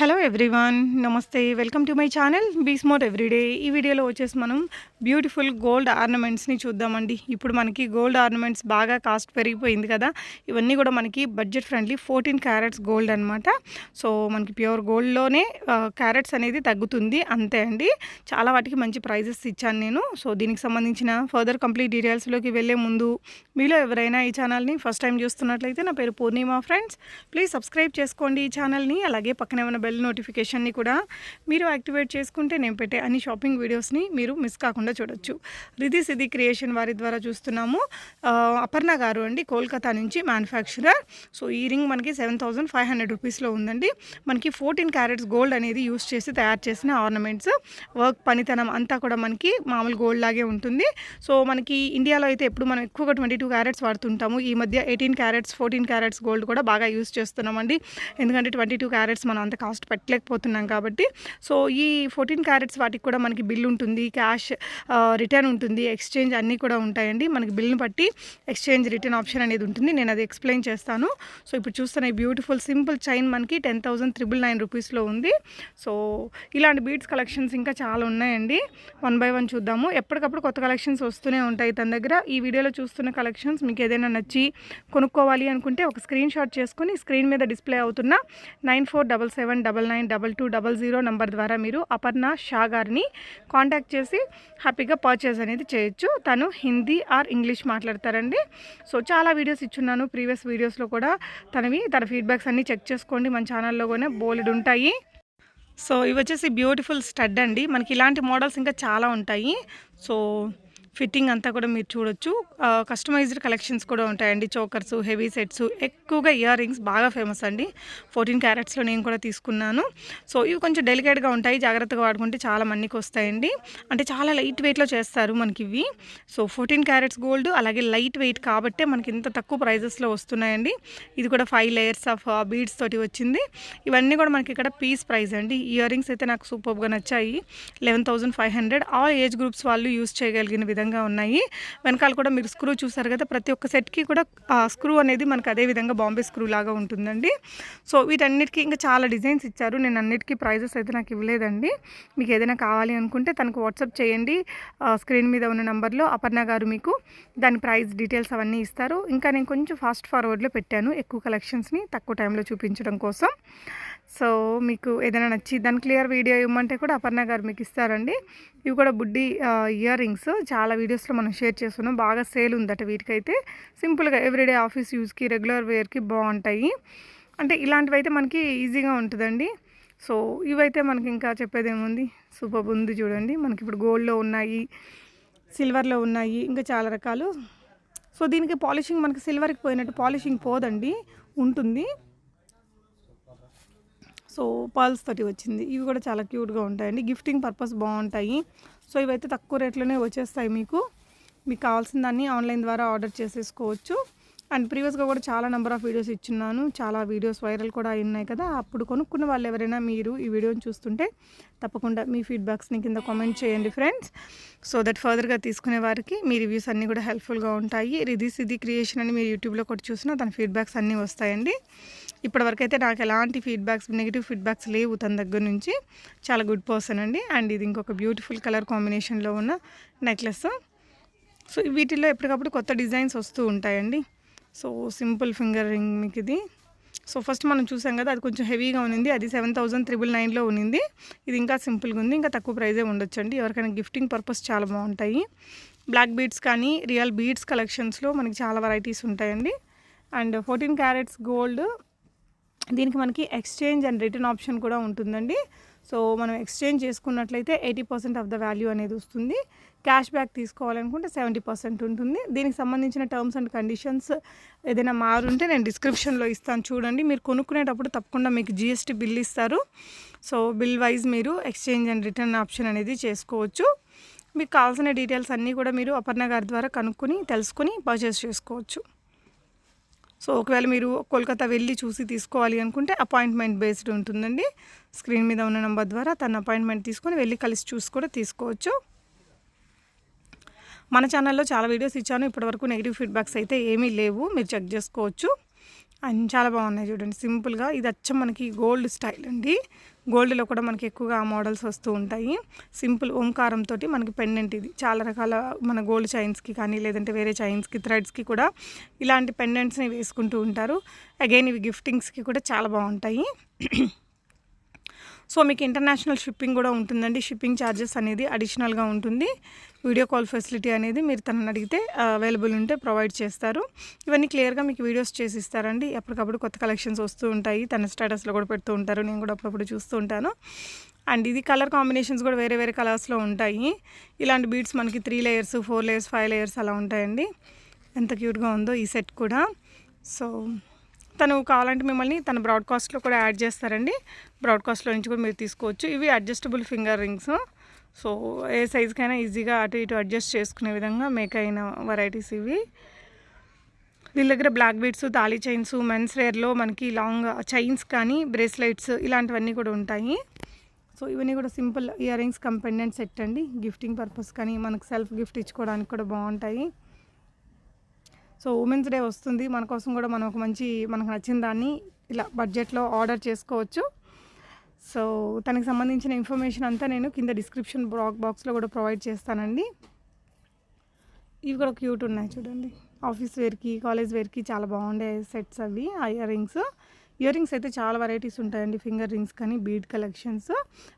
Hello everyone, నమస్తే. Welcome to my channel Be Smart Everyday. ఈ వీడియోలో వచ్చేసి మనం బ్యూటిఫుల్ గోల్డ్ ఆర్నమెంట్స్ని చూద్దామండి. ఇప్పుడు మనకి గోల్డ్ ఆర్నమెంట్స్ బాగా కాస్ట్ పెరిగిపోయింది కదా. ఇవన్నీ కూడా మనకి బడ్జెట్ ఫ్రెండ్లీ 14 క్యారెట్స్ గోల్డ్ అనమాట. సో మనకి ప్యూర్ గోల్డ్లోనే క్యారెట్స్ అనేది తగ్గుతుంది, అంతే అండి. చాలా వాటికి మంచి ప్రైజెస్ ఇచ్చాను నేను. సో దీనికి సంబంధించిన ఫర్దర్ కంప్లీట్ డీటెయిల్స్లోకి వెళ్ళే ముందు మీలో ఎవరైనా ఈ ఛానల్ని ఫస్ట్ టైం చూస్తున్నట్లయితే, నా పేరు పూర్ణిమ ఫ్రెండ్స్, ప్లీజ్ సబ్స్క్రైబ్ చేసుకోండి ఈ ఛానల్ని. అలాగే పక్కనే ఉన్న బెల్ నోటిఫికేషన్ని కూడా మీరు యాక్టివేట్ చేసుకుంటే నేను పెట్టే అన్ని షాపింగ్ వీడియోస్ని మీరు మిస్ కాకుండా చూడొచ్చు. రిధి సిద్ధి క్రియేషన్ వారి ద్వారా చూస్తున్నాము. అపర్ణ గారు అండి, కోల్కతా నుంచి మ్యానుఫ్యాక్చరర్. సో ఈ రింగ్ మనకి 7,500 రూపీస్లో ఉందండి. మనకి 14 క్యారెట్స్ గోల్డ్ అనేది యూస్ చేసి తయారు చేసిన ఆర్నమెంట్స్. వర్క్ పనితనం అంతా కూడా మనకి మామూలు గోల్డ్ లాగే ఉంటుంది. సో మనకి ఇండియాలో అయితే ఎప్పుడు మనం ఎక్కువగా 22 క్యారెట్స్ వాడుతుంటాము. ఈ మధ్య 18 క్యారెట్స్ 14 క్యారెట్స్ గోల్డ్ కూడా బాగా యూస్ చేస్తున్నామండి. ఎందుకంటే 22 క్యారెట్స్ మనం అంత కాస్ట్ పెట్టలేకపోతున్నాం కాబట్టి. సో ఈ 14 క్యారెట్స్ వాటికి కూడా మనకి బిల్ ఉంటుంది, క్యాష్ రిటర్న్ ఉంటుంది, ఎక్స్చేంజ్ అన్నీ కూడా ఉంటాయండి. మనకి బిల్ని బట్టి ఎక్స్చేంజ్ రిటర్న్ ఆప్షన్ అనేది ఉంటుంది. నేను అది ఎక్స్ప్లెయిన్ చేస్తాను. సో ఇప్పుడు చూస్తున్న ఈ బ్యూటిఫుల్ సింపుల్ చైన్ మనకి 10,999 రూపీస్లో ఉంది. సో ఇలాంటి బీడ్స్ కలెక్షన్స్ ఇంకా చాలా ఉన్నాయండి. 1 by 1 చూద్దాము. ఎప్పటికప్పుడు కొత్త కలెక్షన్స్ వస్తూనే ఉంటాయి తన దగ్గర. ఈ వీడియోలో చూస్తున్న కలెక్షన్స్ మీకు ఏదైనా నచ్చి కొనుక్కోవాలి అనుకుంటే ఒక స్క్రీన్ షాట్ చేసుకొని స్క్రీన్ మీద డిస్ప్లే అవుతున్న 9477992200 నంబర్ ద్వారా మీరు అపర్ణ షా గారిని కాంటాక్ట్ చేసి హ్యాపీగా పర్చేస్ అనేది చేయొచ్చు. తను హిందీ ఆర్ ఇంగ్లీష్ మాట్లాడతారండి. సో చాలా వీడియోస్ ఇచ్చున్నాను ప్రీవియస్ వీడియోస్లో కూడా. తన ఫీడ్బ్యాక్స్ అన్నీ చెక్ చేసుకోండి. మన ఛానల్లో కూడా బోలెడు ఉంటాయి. సో ఇవి వచ్చేసి బ్యూటిఫుల్ స్టడ్ అండి. మనకి ఇలాంటి మోడల్స్ ఇంకా చాలా ఉంటాయి. సో ఫిట్టింగ్ అంతా కూడా మీరు చూడొచ్చు. కస్టమైజ్డ్ కలెక్షన్స్ కూడా ఉంటాయండి. చోకర్స్, హెవీ సెట్స్, ఎక్కువగా ఇయర్ రింగ్స్ బాగా ఫేమస్ అండి. 14 క్యారెట్స్లో నేను కూడా తీసుకున్నాను. సో ఇవి కొంచెం డెలికేట్గా ఉంటాయి, జాగ్రత్తగా వాడుకుంటే చాలా మన్నీకి వస్తాయండి. అంటే చాలా లైట్ వెయిట్లో చేస్తారు మనకి ఇవి. సో 14 క్యారెట్స్ గోల్డ్, అలాగే లైట్ వెయిట్ కాబట్టే మనకి ఇంత తక్కువ ప్రైజెస్లో వస్తున్నాయండి. ఇది కూడా 5 లేయర్స్ ఆఫ్ బీడ్స్ తోటి వచ్చింది. ఇవన్నీ కూడా మనకి ఇక్కడ పీస్ ప్రైస్ అండి. ఇయర్ రింగ్స్ అయితే నాకు సూపర్గా నచ్చాయి. 11,500. ఆల్ ఏజ్ గ్రూప్స్ వాళ్ళు యూస్ చేయగలిగిన విధంగా ఉన్నాయి. వెనకాల కూడా మీరు స్క్రూ చూసారు కదా, ప్రతి ఒక్క సెట్కి కూడా స్క్రూ అనేది మనకు అదే విధంగా బాంబే స్క్రూ లాగా ఉంటుందండి. సో వీటన్నిటికీ ఇంకా చాలా డిజైన్స్ ఇచ్చారు. నేను అన్నిటికీ ప్రైజెస్ అయితే నాకు ఇవ్వలేదండి. మీకు ఏదైనా కావాలి అనుకుంటే తనకు వాట్సాప్ చేయండి. స్క్రీన్ మీద ఉన్న నెంబర్లో అపర్ణ గారు మీకు దాని ప్రైస్ డీటెయిల్స్ అవన్నీ ఇస్తారు. ఇంకా నేను కొంచెం ఫాస్ట్ ఫార్వర్డ్లో పెట్టాను ఎక్కువ కలెక్షన్స్ని తక్కువ టైంలో చూపించడం కోసం. సో మీకు ఏదైనా నచ్చి దాని క్లియర్ వీడియో ఇవ్వమంటే కూడా అపర్ణ గారు మీకు ఇస్తారండి. ఇవి కూడా బుడ్డి ఇయర్ రింగ్స్ చాలా వీడియోస్లో మనం షేర్ చేస్తున్నాం. బాగా సేల్ ఉందట వీటికైతే. సింపుల్గా ఎవ్రీడే ఆఫీస్ యూస్కి, రెగ్యులర్ వేర్కి బాగుంటాయి. అంటే ఇలాంటివి అయితే మనకి ఈజీగా ఉంటుందండి. సో ఇవైతే మనకి ఇంకా చెప్పేదేముంది, సూపర్ ఉంది చూడండి. మనకి ఇప్పుడు గోల్డ్లో ఉన్నాయి, సిల్వర్లో ఉన్నాయి, ఇంకా చాలా రకాలు. సో దీనికి పాలిషింగ్ మనకి సిల్వర్కి పోయినట్టు పాలిషింగ్ పోదండి, ఉంటుంది. సో పర్ల్స్ తోటి వచ్చింది. ఇవి కూడా చాలా క్యూట్గా ఉంటాయండి. గిఫ్టింగ్ పర్పస్ బాగుంటాయి. సో ఇవైతే తక్కువ రేట్లోనే వచ్చేస్తాయి. మీకు కావాల్సిన దాన్ని ఆన్లైన్ ద్వారా ఆర్డర్ చేసేసుకోవచ్చు. అండ్ ప్రీవియస్గా కూడా చాలా నెంబర్ ఆఫ్ వీడియోస్ ఇచ్చున్నాను. చాలా వీడియోస్ వైరల్ కూడా ఉన్నాయి కదా. అప్పుడు కొనుక్కున్న వాళ్ళు ఎవరైనా మీరు ఈ వీడియోని చూస్తుంటే తప్పకుండా మీ ఫీడ్బ్యాక్స్ని కింద కామెంట్ చేయండి ఫ్రెండ్స్. సో దట్ ఫర్దర్గా తీసుకునే వారికి మీ రివ్యూస్ అన్నీ కూడా హెల్ప్ఫుల్గా ఉంటాయి. రిధి సిద్ధి క్రియేషన్ అని మీరు యూట్యూబ్లో కూడా చూసినా తన ఫీడ్బ్యాక్స్ అన్నీ వస్తాయండి. ఇప్పటివరకు అయితే నాకు ఎలాంటి నెగిటివ్ ఫీడ్బ్యాక్స్ లేవు తన దగ్గర నుంచి. చాలా గుడ్ పర్సన్ అండి. అండ్ ఇది ఇంకొక బ్యూటిఫుల్ కలర్ కాంబినేషన్లో ఉన్న నెక్లెస్. సో వీటిల్లో ఎప్పటికప్పుడు కొత్త డిజైన్స్ వస్తూ ఉంటాయండి. సో సింపుల్ ఫింగర్ రింగ్ మీకు ఇది. సో ఫస్ట్ మనం చూసాం కదా, అది కొంచెం హెవీగా ఉన్నింది. అది 7,999లో ఉన్నింది. ఇది ఇంకా సింపుల్గా ఉంది, ఇంకా తక్కువ ప్రైజే ఉండొచ్చండి. ఎవరికైనా గిఫ్టింగ్ పర్పస్ చాలా బాగుంటాయి. బ్లాక్ బీడ్స్ కానీ రియల్ బీడ్స్ కలెక్షన్స్లో మనకి చాలా వెరైటీస్ ఉంటాయండి. అండ్ 14 క్యారెట్స్ గోల్డ్, దీనికి మనకి ఎక్స్చేంజ్ అండ్ రిటర్న్ ఆప్షన్ కూడా ఉంటుందండి. సో మనం ఎక్స్చేంజ్ చేసుకున్నట్లయితే 80% ఆఫ్ ద వాల్యూ అనేది వస్తుంది. క్యాష్ బ్యాక్ తీసుకోవాలనుకుంటే 70% ఉంటుంది. దీనికి సంబంధించిన టర్మ్స్ అండ్ కండిషన్స్ ఏదైనా మారుంటే నేను డిస్క్రిప్షన్లో ఇస్తాను చూడండి. మీరు కొనుక్కునేటప్పుడు తప్పకుండా మీకు GST బిల్ ఇస్తారు. సో బిల్ వైజ్ మీరు ఎక్స్చేంజ్ అండ్ రిటర్న్ ఆప్షన్ అనేది చేసుకోవచ్చు. మీకు కావాల్సిన డీటెయిల్స్ అన్నీ కూడా మీరు అపర్ణ గారి ద్వారా కనుక్కొని తెలుసుకొని పర్చేస్ చేసుకోవచ్చు. సో ఒకవేళ మీరు కోల్కతా వెళ్ళి చూసి తీసుకోవాలి అనుకుంటే అపాయింట్మెంట్ బేస్డ్ ఉంటుందండి. స్క్రీన్ మీద ఉన్న నెంబర్ ద్వారా తన అపాయింట్మెంట్ తీసుకొని వెళ్ళి కలిసి చూసి కూడా తీసుకోవచ్చు. మన ఛానల్లో చాలా వీడియోస్ ఇచ్చాను. ఇప్పటివరకు నెగిటివ్ ఫీడ్బ్యాక్స్ అయితే ఏమీ లేవు, మీరు చెక్ చేసుకోవచ్చు. అండ్ చాలా బాగున్నాయి చూడండి, సింపుల్గా. ఇది అచ్చం మనకి గోల్డ్ స్టైల్ అండి. గోల్డ్లో కూడా మనకి ఎక్కువగా ఆ మోడల్స్ వస్తూ ఉంటాయి. సింపుల్ ఓంకారంతో మనకి పెండెంట్. ఇది చాలా రకాల మన గోల్డ్ చైన్స్కి కానీ లేదంటే వేరే చైన్స్కి థ్రెడ్స్కి కూడా ఇలాంటి పెండెంట్స్ని వేసుకుంటూ ఉంటారు. అగైన్ ఇవి గిఫ్టింగ్స్కి కూడా చాలా బాగుంటాయి. సో మీకు ఇంటర్నేషనల్ షిప్పింగ్ కూడా ఉంటుందండి. షిప్పింగ్ ఛార్జెస్ అనేది అడిషనల్గా ఉంటుంది. వీడియో కాల్ ఫెసిలిటీ అనేది మీరు తనని అడిగితే అవైలబుల్ ఉంటే ప్రొవైడ్ చేస్తారు. ఇవన్నీ క్లియర్గా మీకు వీడియోస్ చేసి ఇస్తారండి. ఎప్పటికప్పుడు కొత్త కలెక్షన్స్ వస్తూ ఉంటాయి. తన స్టేటస్లో కూడా పెడుతూ ఉంటారు, నేను కూడా అప్పుడప్పుడు చూస్తూ ఉంటాను. అండ్ ఇది కలర్ కాంబినేషన్స్ కూడా వేరే వేరే కలర్స్లో ఉంటాయి. ఇలాంటి బీడ్స్ మనకి 3 లేయర్స్ 4 లేయర్స్ 5 లేయర్స్ అలా ఉంటాయండి. ఎంత క్యూట్గా ఉందో ఈ సెట్ కూడా. సో తను కావాలంటే మిమ్మల్ని తన బ్రాడ్కాస్ట్లో కూడా యాడ్ చేస్తారండి. బ్రాడ్కాస్ట్లో నుంచి కూడా మీరు తీసుకోవచ్చు. ఇవి అడ్జస్టబుల్ ఫింగర్ రింగ్స్. సో ఏ సైజుకైనా ఈజీగా అటు ఇటు అడ్జస్ట్ చేసుకునే విధంగా మేక్ అయిన వెరైటీస్ ఇవి. వీళ్ళ దగ్గర black beads, thali chains, men's వేర్లో మనకి లాంగ్ చైన్స్ కానీ బ్రేస్లెట్స్ ఇలాంటివన్నీ కూడా ఉంటాయి. సో ఇవన్నీ కూడా simple ear rings come pendant set అండి. గిఫ్టింగ్ పర్పస్ కానీ మనకు సెల్ఫ్ గిఫ్ట్ ఇచ్చుకోవడానికి కూడా బాగుంటాయి. సో ఉమెన్స్ డే వస్తుంది, మన కోసం కూడా మనం ఒక మంచి మనకు నచ్చిన దాన్ని ఇలా బడ్జెట్లో ఆర్డర్ చేసుకోవచ్చు. సో తనకి సంబంధించిన ఇన్ఫర్మేషన్ అంతా నేను కింద డిస్క్రిప్షన్ బాక్స్లో కూడా ప్రొవైడ్ చేస్తానండి. ఇవి కూడా క్యూట్ ఉన్నాయి చూడండి. ఆఫీస్ వేర్కి, కాలేజ్ వేర్కి చాలా బాగుండే సెట్స్ అవి. ఆ ఇయర్ రింగ్స్ అయితే చాలా వెరైటీస్ ఉంటాయండి. ఫింగర్ రింగ్స్ కానీ బీడ్ కలెక్షన్స్.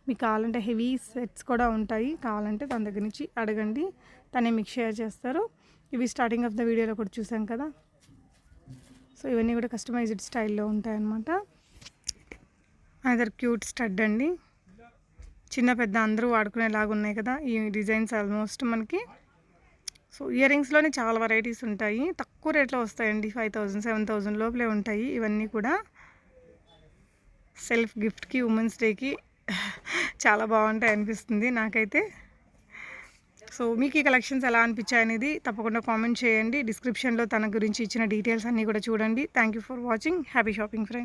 మీకు కావాలంటే హెవీ సెట్స్ కూడా ఉంటాయి. కావాలంటే తన దగ్గర నుంచి అడగండి, తనే మీకు షేర్ చేస్తారు. ఇవి స్టార్టింగ్ ఆఫ్ ద వీడియోలో కూడా చూసాం కదా. సో ఇవన్నీ కూడా కస్టమైజ్డ్ స్టైల్లో ఉంటాయన్నమాట. అదర్ క్యూట్ స్టడ్ అండి. చిన్న పెద్ద అందరూ వాడుకునేలాగా ఉన్నాయి కదా ఈ డిజైన్స్ ఆల్మోస్ట్ మనకి. సో ఇయర్ రింగ్స్లోనే చాలా వెరైటీస్ ఉంటాయి. తక్కువ రేట్లో వస్తాయండి. 5,000 7,000 లోపలే ఉంటాయి. ఇవన్నీ కూడా సెల్ఫ్ గిఫ్ట్కి, ఉమెన్స్ డేకి చాలా బాగుంటాయి అనిపిస్తుంది నాకైతే. సో మీకు ఈ కలెక్షన్స్ ఎలా అనిపించాయి అనేది తప్పకుండా కామెంట్ చేయండి. డిస్క్రిప్షన్లో తన గురించి ఇచ్చిన డీటెయిల్స్ అన్నీ కూడా చూడండి. Thank you for watching. Happy shopping friends.